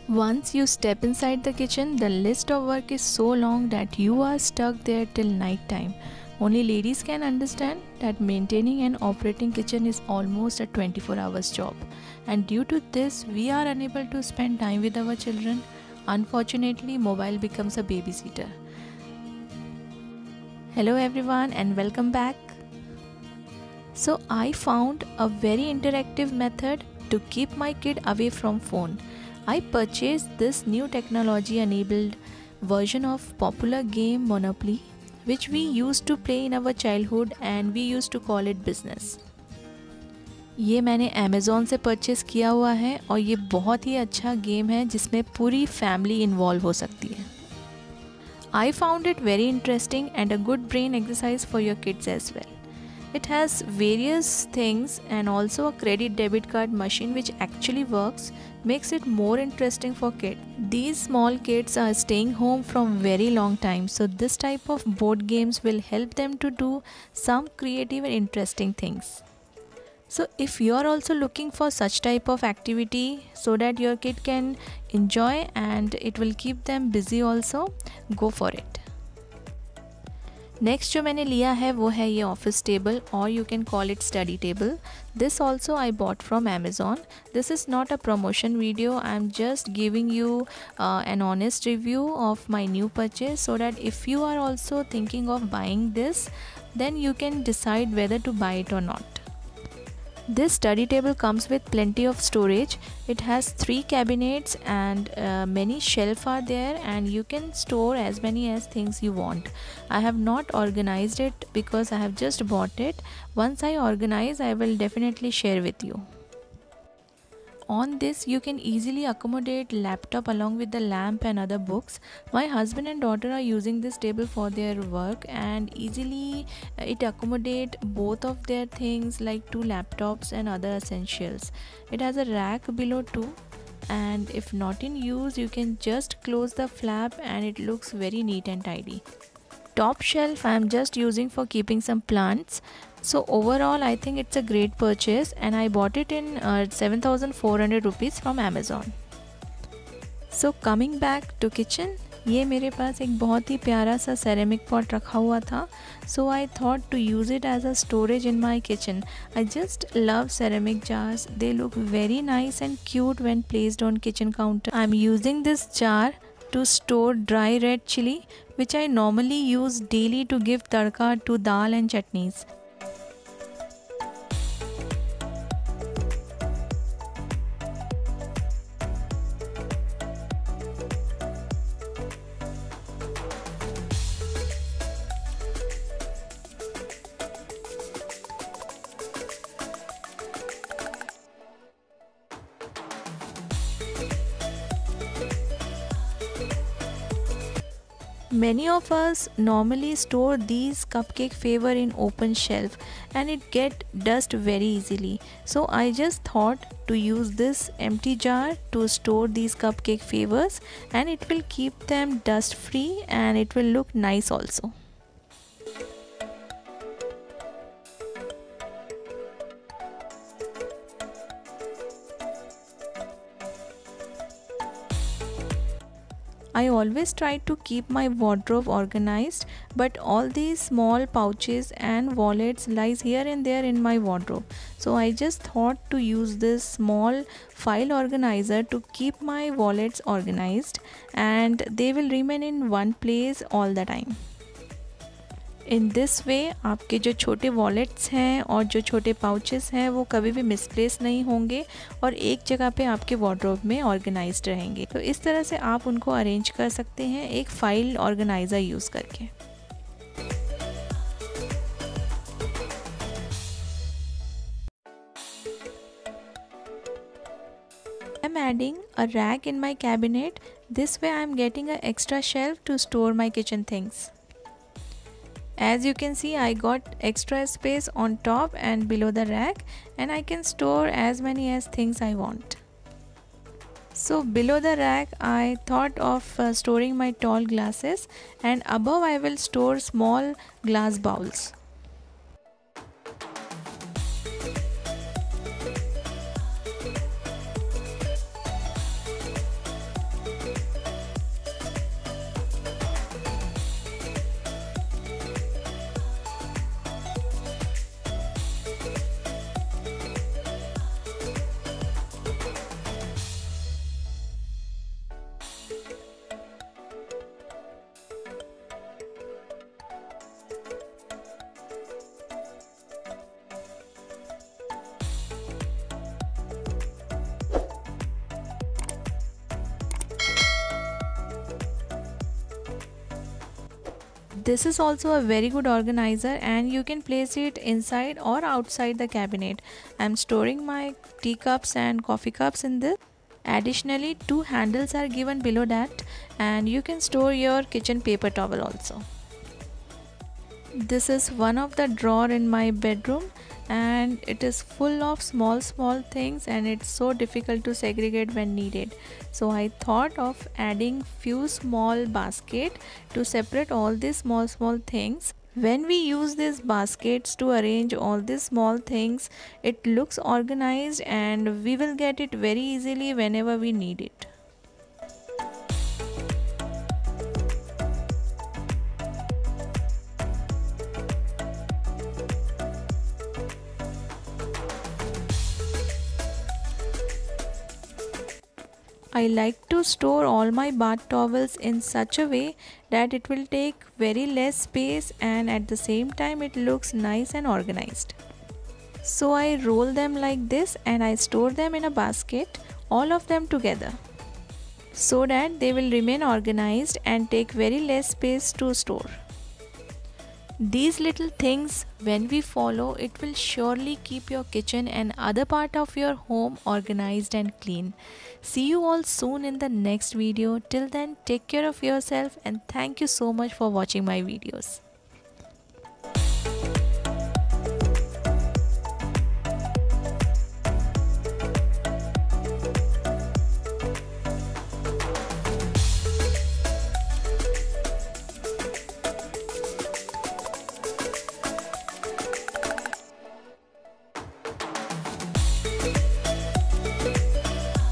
Once you step inside the kitchen, the list of work is so long that you are stuck there till night time. Only ladies can understand that maintaining and operating kitchen is almost a 24 hours job. And due to this, we are unable to spend time with our children. Unfortunately, mobile becomes a babysitter. Hello everyone and welcome back. So I found a very interactive method to keep my kid away from phone. I purchased this new technology enabled version of popular game Monopoly, which we used to play in our childhood and we used to call it business. ये मैंने Amazon से purchase किया हुआ है और ये बहुत ही अच्छा गेम है जिसमें पूरी फैमिली इन्वॉल्व हो सकती है. I found it very interesting and a good brain exercise for your kids as well. It has various things and also a credit debit card machine which actually works, makes it more interesting for kids. These small kids are staying home from very long time, so this type of board games will help them to do some creative and interesting things. So if you are also looking for such type of activity so that your kid can enjoy and it will keep them busy also, go for it. Next जो मैंने लिया है वो है ये office table और you can call it study table. This also I bought from Amazon. This is not a promotion video. I am just giving you an honest review of my new purchase so that if you are also thinking of buying this, then you can decide whether to buy it or not. This study table comes with plenty of storage. It has 3 cabinets and many shelves are there and you can store as many as things you want. I have not organized it because I have just bought it. Once I organize, I will definitely share with you. On this, you can easily accommodate laptop along with the lamp and other books. My husband and daughter are using this table for their work and easily it accommodate both of their things like 2 laptops and other essentials. It has a rack below too, and if not in use, you can just close the flap and it looks very neat and tidy. Top shelf I am just using for keeping some plants. So overall I think it's a great purchase and I bought it in 7,400 rupees from Amazon. So coming back to kitchen, ये मेरे पास एक बहुत ही प्यारा सा ceramic pot रखा हुआ था. So I thought to use it as a storage in my kitchen. I just love ceramic jars. They look very nice and cute when placed on kitchen counter. I am using this jar to store dry red chili, which I normally use daily to give tadka to dal and chutneys. Many of us normally store these cupcake flavor in open shelf and it get dust very easily. So I just thought to use this empty jar to store these cupcake flavors and it will keep them dust free and it will look nice also. I always try to keep my wardrobe organized, but all these small pouches and wallets lies here and there in my wardrobe. So I just thought to use this small file organizer to keep my wallets organized and they will remain in one place all the time. In this way आपके जो छोटे wallets हैं और जो छोटे pouches हैं वो कभी भी मिसप्लेस नहीं होंगे और एक जगह पे आपके वार्डरोब में ऑर्गेनाइज्ड रहेंगे. तो इस तरह से आप उनको अरेंज कर सकते हैं एक फाइल ऑर्गेनाइज़र यूज़ करके. I am adding a rack in my cabinet. This way I am getting an extra shelf to store my kitchen things. As you can see, I got extra space on top and below the rack and I can store as many as things I want. So below the rack I thought of storing my tall glasses and above I will store small glass bowls. This is also a very good organizer and you can place it inside or outside the cabinet. I'm storing my teacups and coffee cups in this. Additionally, two handles are given below that and you can store your kitchen paper towel also. This is one of the drawer in my bedroom and it is full of small things and it's so difficult to segregate when needed. So I thought of adding few small basket to separate all these small things. When we use these baskets to arrange all these small things, it looks organized and we will get it very easily whenever we need it. I like to store all my bath towels in such a way that it will take very less space and at the same time it looks nice and organized. So I roll them like this and I store them in a basket, all of them together, so that they will remain organized and take very less space to store. These little things, when we follow, it will surely keep your kitchen and other part of your home organized and clean. See you all soon in the next video. Till then, take care of yourself and thank you so much for watching my videos.